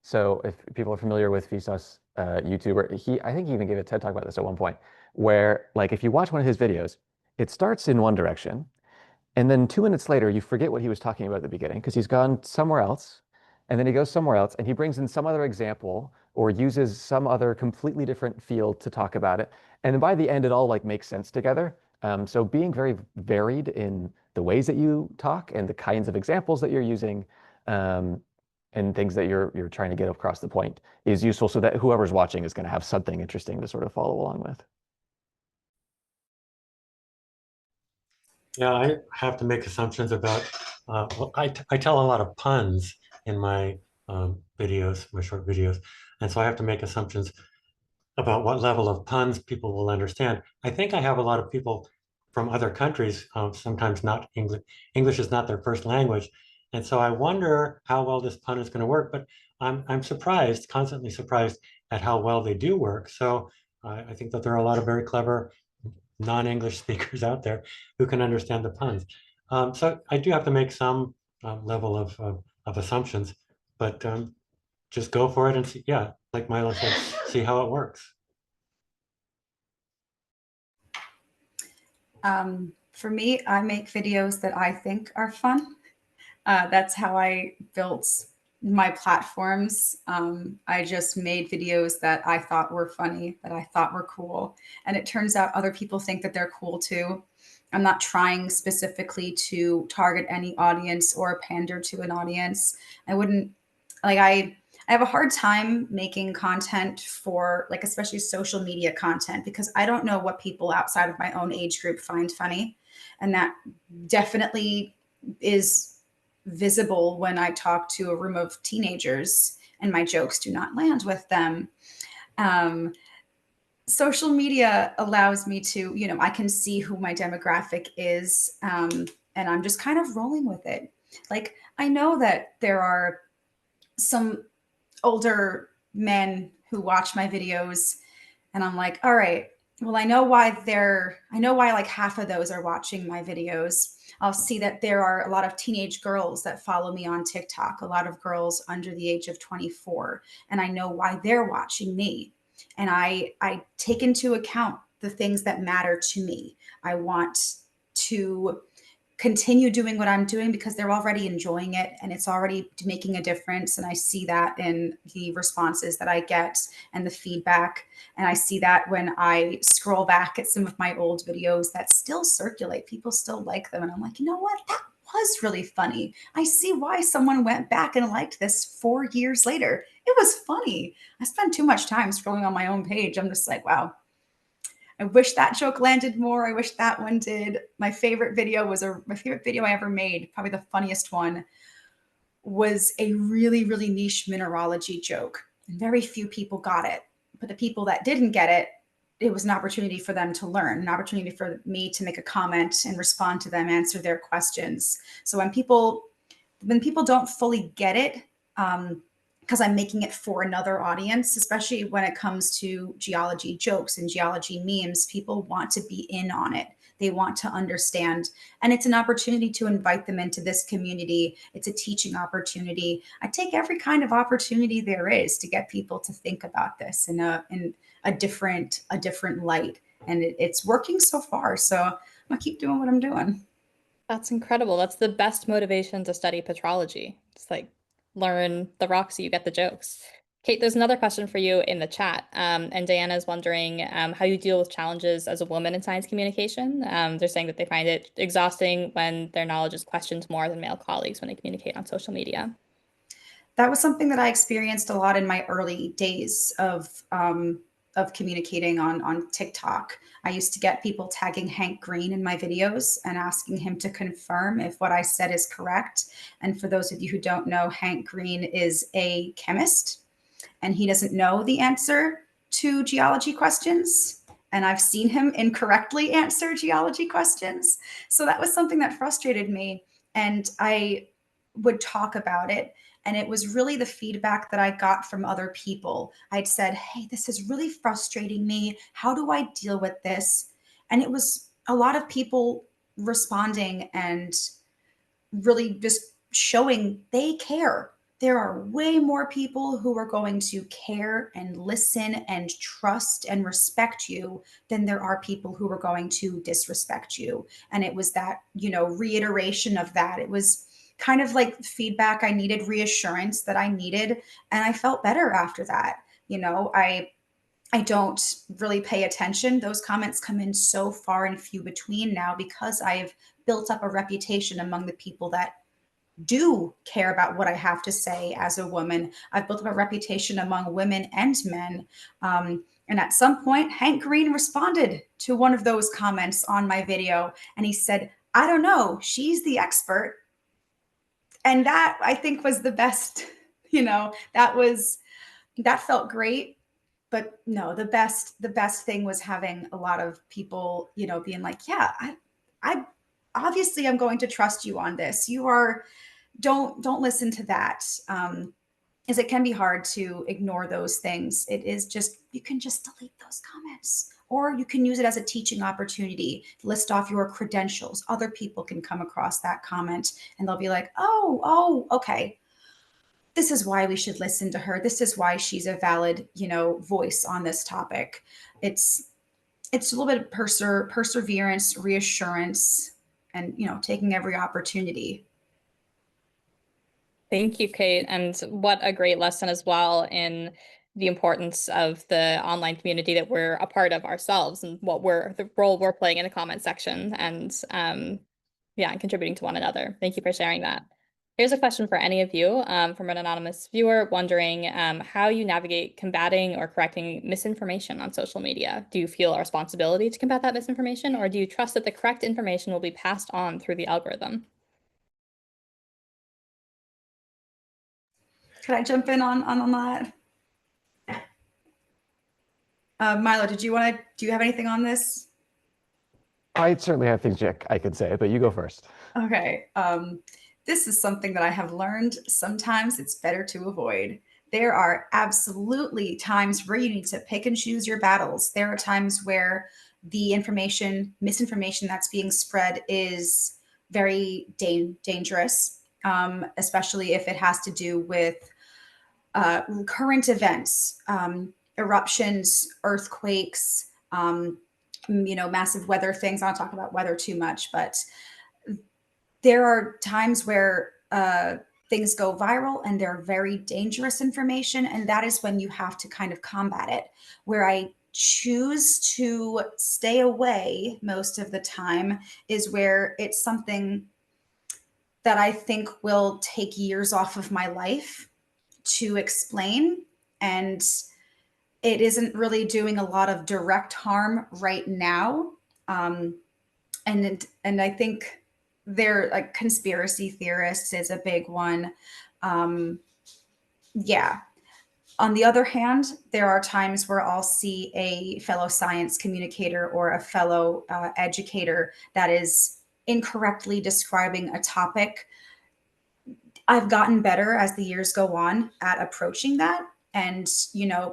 So if people are familiar with Vsauce YouTuber, I think he even gave a TED talk about this at one point, where like if you watch one of his videos, it starts in one direction, and then 2 minutes later, you forget what he was talking about at the beginning because he's gone somewhere else. And then he goes somewhere else and he brings in some other example or uses some other completely different field to talk about it. And then by the end, it all like makes sense together. So being very varied in the ways that you talk and the kinds of examples that you're using, and things that you're trying to get across the point is useful so that whoever's watching is going to have something interesting to sort of follow along with. Yeah, I have to make assumptions about, well, I tell a lot of puns in my videos, my short videos. And so I have to make assumptions about what level of puns people will understand. I think I have a lot of people from other countries, sometimes not English. English is not their first language. And so I wonder how well this pun is going to work, but I'm surprised, constantly surprised at how well they do work. So I think that there are a lot of very clever non-English speakers out there who can understand the puns. So I do have to make some level of assumptions, but just go for it and see, yeah, like Milo said, see how it works. For me, I make videos that I think are fun. That's how I built my platforms. I just made videos that I thought were funny, that I thought were cool. And it turns out other people think that they're cool too. I'm not trying specifically to target any audience or pander to an audience. I wouldn't like I have a hard time making content for like especially social media content because I don't know what people outside of my own age group find funny. And that definitely is visible when I talk to a room of teenagers and my jokes do not land with them. Um, Social media allows me to, I can see who my demographic is, and I'm just kind of rolling with it. Like, I know that there are some older men who watch my videos, and I'm like, all right, well, I know why like half of those are watching my videos. I'll see that there are a lot of teenage girls that follow me on TikTok, a lot of girls under the age of 24, and I know why they're watching me. And I take into account the things that matter to me. I want to continue doing what I'm doing because they're already enjoying it and it's already making a difference. And I see that in the responses that I get and the feedback. And I see that when I scroll back at some of my old videos that still circulate, people still like them. And I'm like, you know what? That was really funny. I see why someone went back and liked this 4 years later. It was funny. I spend too much time scrolling on my own page. I'm just like, wow, I wish that joke landed more. I wish that one did. My favorite video I ever made, probably the funniest one, was a really, really niche mineralogy joke. And very few people got it. But the people that didn't get it, it was an opportunity for them to learn, an opportunity for me to make a comment and respond to them, answer their questions. So when people don't fully get it, because I'm making it for another audience, especially when it comes to geology jokes and geology memes, people want to be in on it. They want to understand. And it's an opportunity to invite them into this community. It's a teaching opportunity. I take every kind of opportunity there is to get people to think about this in a different light. And it's working so far. So I'm gonna keep doing what I'm doing. That's incredible. That's the best motivation to study petrology. It's like learn the rocks so you get the jokes. Kate, there's another question for you in the chat. And Diana is wondering how you deal with challenges as a woman in science communication. They're saying that they find it exhausting when their knowledge is questioned more than male colleagues when they communicate on social media. That was something that I experienced a lot in my early days of communicating on TikTok. I used to get people tagging Hank Green in my videos and asking him to confirm if what I said is correct. And for those of you who don't know, Hank Green is a chemist and he doesn't know the answer to geology questions. And I've seen him incorrectly answer geology questions. So that was something that frustrated me. And I would talk about it. And it was really the feedback that I got from other people. I'd said, hey, this is really frustrating me. How do I deal with this? And it was a lot of people responding and really just showing they care. there are way more people who are going to care and listen and trust and respect you than there are people who are going to disrespect you. And it was that, reiteration of that. It was kind of like feedback I needed, reassurance that I needed. And I felt better after that. I don't really pay attention. Those comments come in so far and few between now because I've built up a reputation among the people that do care about what I have to say as a woman. I've built up a reputation among women and men. And at some point, Hank Green responded to one of those comments on my video. And he said, I don't know, she's the expert. And that I think was the best, that felt great. But no, the best thing was having a lot of people, being like, yeah, I obviously I'm going to trust you on this. Don't listen to that. As it can be hard to ignore those things. It is just, you can just delete those comments, or you can use it as a teaching opportunity. List off your credentials. Other people can come across that comment and they'll be like, oh, okay. This is why we should listen to her. This is why she's a valid, voice on this topic. It's a little bit of perseverance, reassurance, and, taking every opportunity. Thank you, Cate. And what a great lesson as well in the importance of the online community that we're a part of ourselves and the role we're playing in the comment section and and contributing to one another. Thank you for sharing that. Here's a question for any of you from an anonymous viewer wondering how you navigate combating or correcting misinformation on social media. Do you feel a responsibility to combat that misinformation, or do you trust that the correct information will be passed on through the algorithm? Could I jump in on that? Milo, do you have anything on this? I certainly have things I could say, but you go first. Okay. This is something that I have learned. Sometimes it's better to avoid. There are absolutely times where you need to pick and choose your battles. There are times where the misinformation that's being spread is very dangerous, especially if it has to do with current events, eruptions, earthquakes, massive weather things. I don't talk about weather too much, but there are times where things go viral and they're very dangerous information. And that is when you have to kind of combat it. Where I choose to stay away most of the time is where it's something that I think will take years off of my life to explain. And it isn't really doing a lot of direct harm right now. And I think they're like conspiracy theorists is a big one. Yeah. On the other hand, there are times where I'll see a fellow science communicator or a fellow educator that is incorrectly describing a topic. I've gotten better as the years go on at approaching that and,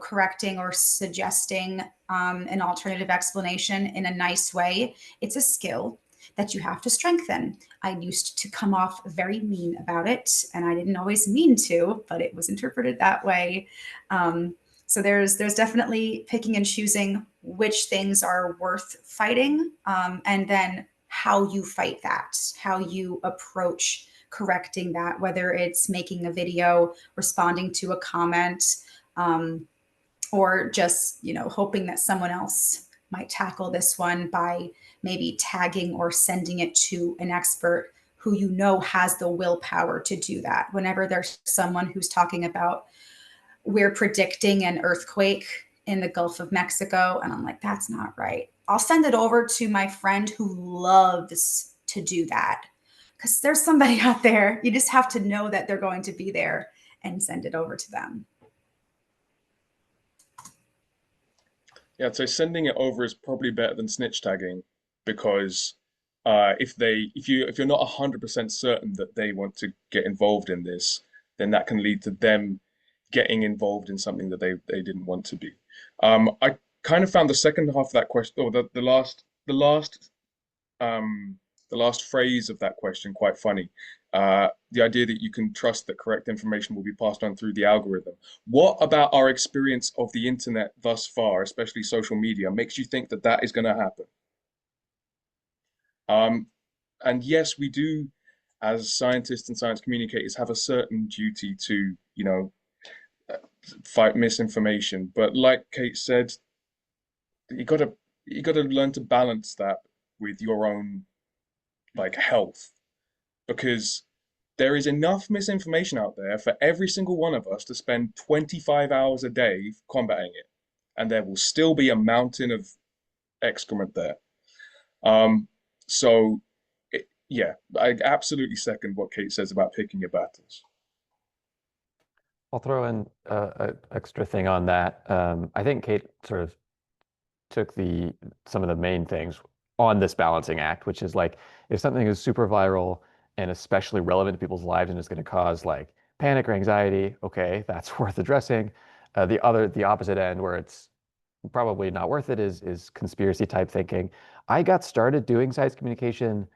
correcting or suggesting an alternative explanation in a nice way. It's a skill that you have to strengthen. I used to come off very mean about it, and I didn't always mean to, but it was interpreted that way. So there's definitely picking and choosing which things are worth fighting, and then how you fight that, how you approach correcting that, whether it's making a video, responding to a comment, or just, hoping that someone else might tackle this one by maybe tagging or sending it to an expert who has the willpower to do that. Whenever there's someone who's talking about, we're predicting an earthquake in the Gulf of Mexico, and I'm like, that's not right, I'll send it over to my friend who loves to do that. Because there's somebody out there, you just have to know that they're going to be there and send it over to them. Yeah, so sending it over is probably better than snitch tagging, because if you're not 100% certain that they want to get involved in this, then that can lead to them getting involved in something that they didn't want to be. I kind of found the second half of that question, or the last phrase of that question quite funny. The idea that you can trust that correct information will be passed on through the algorithm. What about our experience of the internet thus far, especially social media, makes you think that that is going to happen? And yes, we do, as scientists and science communicators, have a certain duty to, fight misinformation. But like Kate said, you gotta you gotta learn to balance that with your own health, because there is enough misinformation out there for every single one of us to spend 25 hours a day combating it, and there will still be a mountain of excrement there. So yeah, I absolutely second what Kate says about picking your battles. I'll throw in an extra thing on that. I think Kate sort of took some of the main things on this balancing act, which is like if something is super viral and especially relevant to people's lives and is going to cause like panic or anxiety, okay, that's worth addressing. The opposite end where it's probably not worth it is conspiracy type thinking. I got started doing science communication,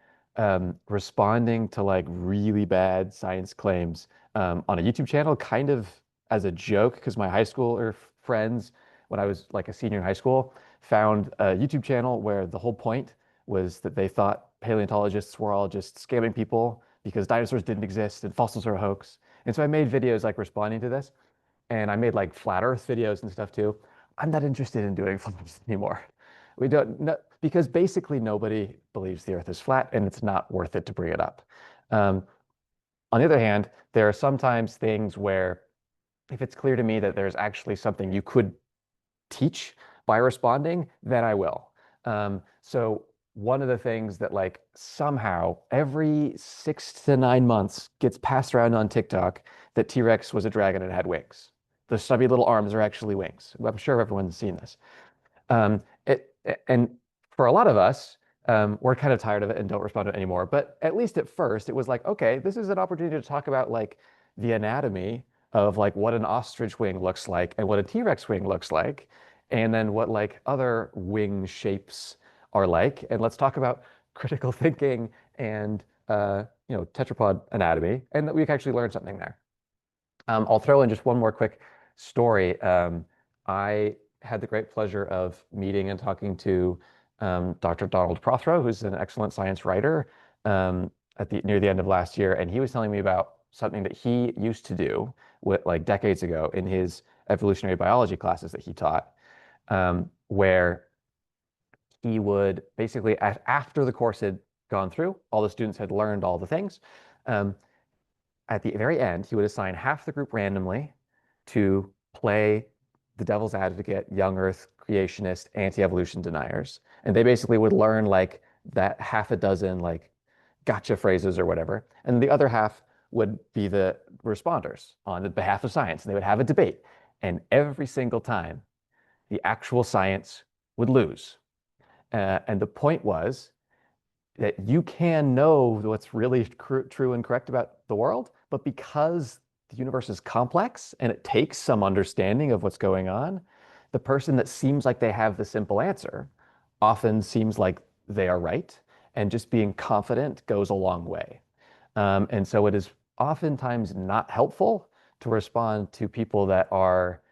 responding to like really bad science claims on a YouTube channel, kind of as a joke, because my high school friends, when I was like a senior in high school, found a YouTube channel where the whole point was that they thought paleontologists were all just scamming people because dinosaurs didn't exist and fossils are a hoax. And so I made videos like responding to this, and I made like flat Earth videos and stuff too. I'm not interested in doing flat Earth anymore. We don't know, because basically nobody believes the Earth is flat, and it's not worth it to bring it up. On the other hand, there are sometimes things where if it's clear to me that there's actually something you could teach by responding, then I will. So one of the things that like somehow every 6 to 9 months gets passed around on TikTok that T-Rex was a dragon and had wings. The stubby little arms are actually wings. I'm sure everyone's seen this. And for a lot of us, we're kind of tired of it and don't respond to it anymore. But at least at first, it was like, okay, this is an opportunity to talk about like the anatomy of like what an ostrich wing looks like and what a T-Rex wing looks like, and then what like other wing shapes are like. And let's talk about critical thinking and tetrapod anatomy, and that we can actually learn something there. I'll throw in just one more quick story. I had the great pleasure of meeting and talking to Dr. Donald Prothero, who's an excellent science writer, near the end of last year, and he was telling me about something that he used to do like decades ago in his evolutionary biology classes that he taught, where he would basically, after the course had gone through, all the students had learned all the things. At the very end, he would assign half the group randomly to play the devil's advocate, young Earth creationist, anti-evolution deniers. And they basically would learn like that half a dozen like gotcha phrases or whatever. And the other half would be the responders on the behalf of science. And they would have a debate. And every single time, the actual science would lose. And the point was that you can know what's really true and correct about the world, but because the universe is complex and it takes some understanding of what's going on, the person that seems like they have the simple answer often seems like they are right, and just being confident goes a long way. And so it is oftentimes not helpful to respond to people that are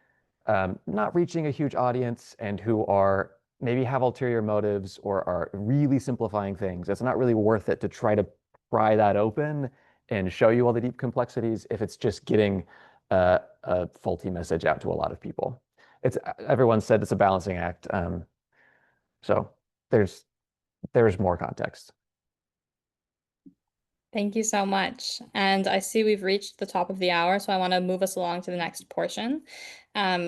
not reaching a huge audience and who are maybe have ulterior motives or are really simplifying things. It's not really worth it to try to pry that open and show you all the deep complexities if it's just getting a faulty message out to a lot of people. Everyone said it's a balancing act. So there's more context. Thank you so much. And I see we've reached the top of the hour, so I want to move us along to the next portion.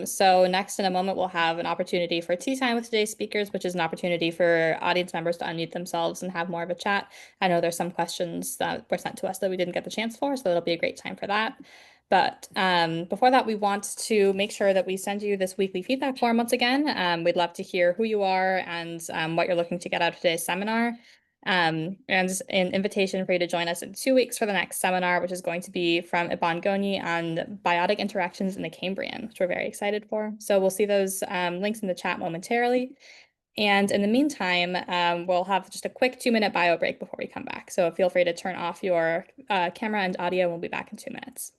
So next in a moment, we'll have an opportunity for tea time with today's speakers, which is an opportunity for audience members to unmute themselves and have more of a chat. I know there's some questions that were sent to us that we didn't get the chance for, so it'll be a great time for that. But before that, we want to make sure that we send you this weekly feedback form once again. We'd love to hear who you are and what you're looking to get out of today's seminar. And an invitation for you to join us in 2 weeks for the next seminar, which is going to be from Iban Goni on biotic interactions in the Cambrian, which we're very excited for. So we'll see those links in the chat momentarily. And in the meantime, we'll have just a quick 2-minute bio break before we come back. So feel free to turn off your camera and audio. We'll be back in 2 minutes.